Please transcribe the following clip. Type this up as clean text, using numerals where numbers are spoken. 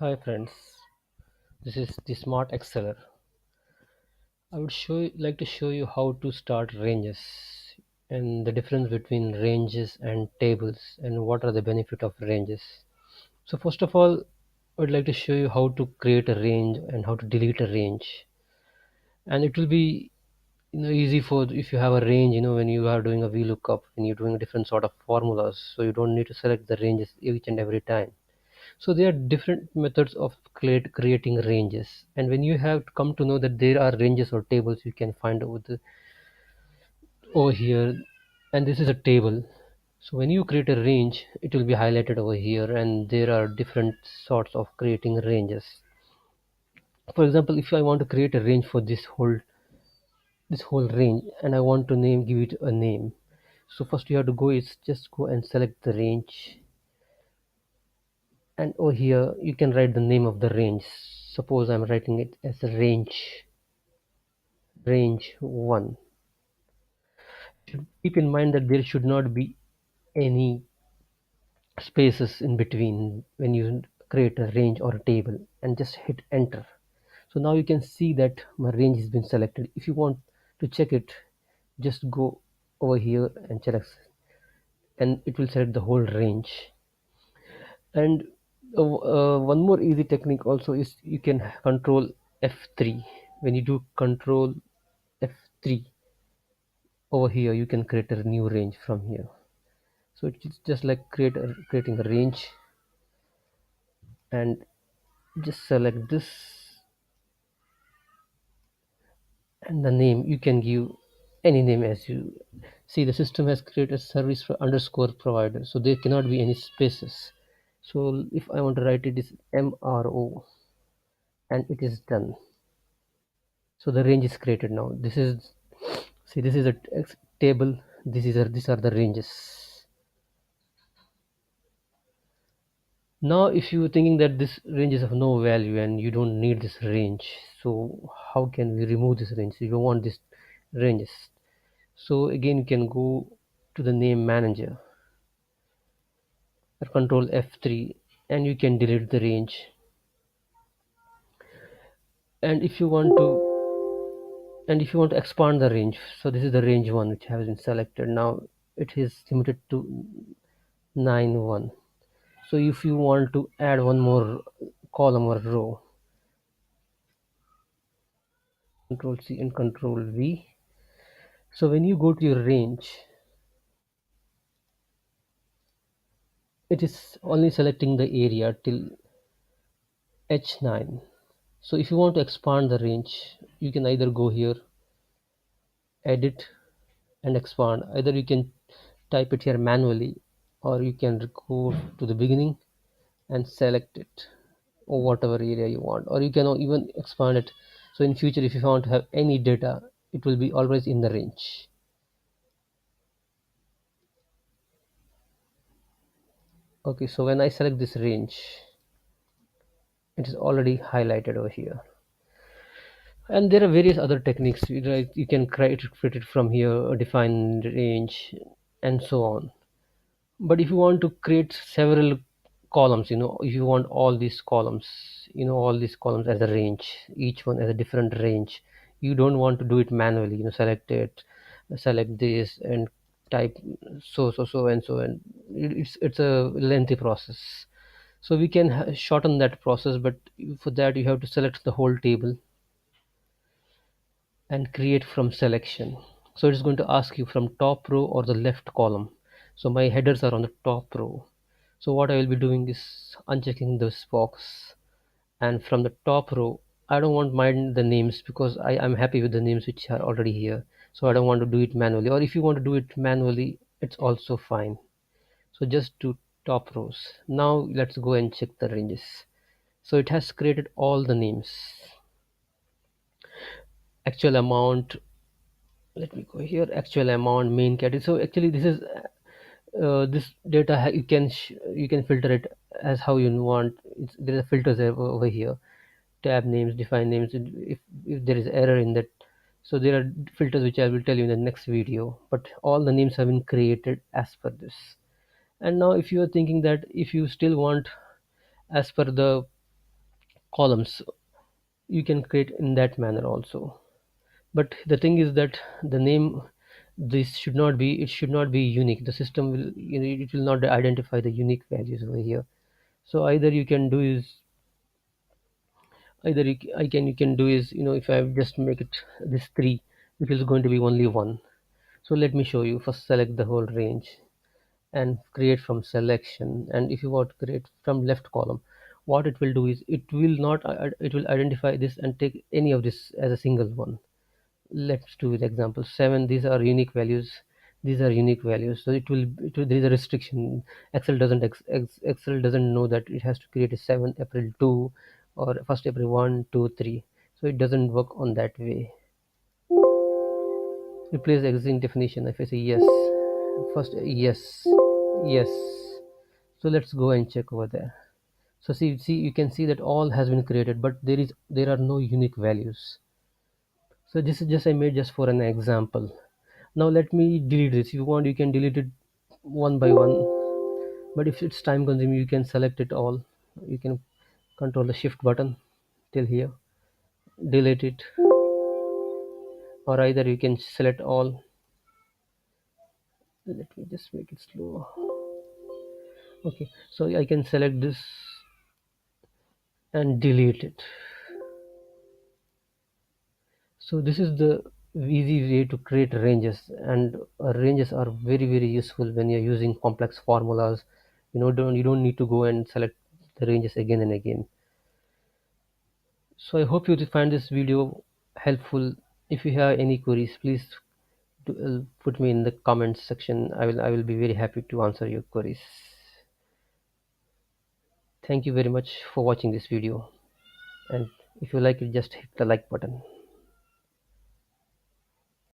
Hi friends, this is the Smart Exceller. I would like to show you how to start ranges and the difference between ranges and tables and what are the benefit of ranges. So first of all, I would like to show you how to create a range and how to delete a range. And it will be easy for if you have a range, when you are doing a VLOOKUP, when you're doing different sort of formulas, so you don't need to select the ranges each and every time. So there are different methods of creating ranges, and when you have come to know that there are ranges or tables, you can find over here, and this is a table. So when you create a range, it will be highlighted over here, and there are different sorts of creating ranges. For example, if I want to create a range for this whole range, and I want to give it a name. So first you have to go is just go and select the range, and over here you can write the name of the range. Suppose I'm writing it as a range 1. Keep in mind that there should not be any spaces in between when you create a range or a table, and just hit enter. So now you can see that my range has been selected. If you want to check it, just go over here and select, and it will select the whole range. And one more easy technique also is you can control F3. When you do control F3 over here, you can create a new range from here. So it's just like creating a range, and just select this, and the name you can give any name. As you see, the system has created service for underscore provider, so there cannot be any spaces. So if I want to write it is MRO, and it is done. So the range is created now. This is a table. These are the ranges. Now if you're thinking that this range is of no value and you don't need this range, so how can we remove this range? So you don't want this ranges. So again, you can go to the name manager or control F3, and you can delete the range. And if you want to expand the range, so this is the range 1 which has been selected. Now it is limited to 9 1. So if you want to add one more column or row, control C and control V. So when you go to your range, it is only selecting the area till H9. So if you want to expand the range, you can either go here, edit, and expand. Either you can type it here manually, or you can go to the beginning and select it, or whatever area you want, or you can even expand it. So in future, if you want to have any data, it will be always in the range. Okay, so when I select this range, it is already highlighted over here. And there are various other techniques. You can create it from here, define range, and so on. But if you want to create several columns, if you want all these columns as a range, each one as a different range, you don't want to do it manually. Select it, select this, and type so, and it's a lengthy process. So we can shorten that process, but for that you have to select the whole table and create from selection. So it's going to ask you from top row or the left column. So my headers are on the top row. So what I will be doing is unchecking this box, and from the top row I don't want mind the names, because I'm happy with the names which are already here. So I don't want to do it manually, or if you want to do it manually, it's also fine. So just do top rows. Now let's go and check the ranges. So it has created all the names, actual amount. Let me go here, actual amount, main category. So actually this is this data you can filter it as how you want. There are filters over here, tab names, define names, if there is error in that. So there are filters which I will tell you in the next video, but all the names have been created as per this. And now if you are thinking that if you still want as per the columns, you can create in that manner also. But the thing is that the name, this should not be, it should not be unique. The system will, it will not identify the unique values over here. So either you can do is, either you can do is, if I just make it this 3, it is going to be only 1. So let me show you. First select the whole range and create from selection. And if you want to create from left column, what it will do is, it will not it will identify this and take any of this as a single one. Let's do with example 7. These are unique values, these are unique values. So there is a restriction. Excel doesn't know that it has to create a 7 April 2 or 1st April 1 2 3. So it doesn't work on that way. Replace the existing definition. If I say yes, first yes, yes. So let's go and check over there. So see, you can see that all has been created, but there are no unique values. So this is just I made just for an example. Now let me delete this. If you want, you can delete it one by one, but if it's time consuming, you can select it all. You can control the shift button till here, delete it, or either you can select all. Let me just make it slow. Okay, so I can select this and delete it. So this is the easy way to create ranges. And ranges are very useful when you're using complex formulas. You don't need to go and select the ranges again and again. So I hope you find this video helpful. If you have any queries, please put me in the comments section. I will be very happy to answer your queries. Thank you very much for watching this video, and if you like it, just hit the like button.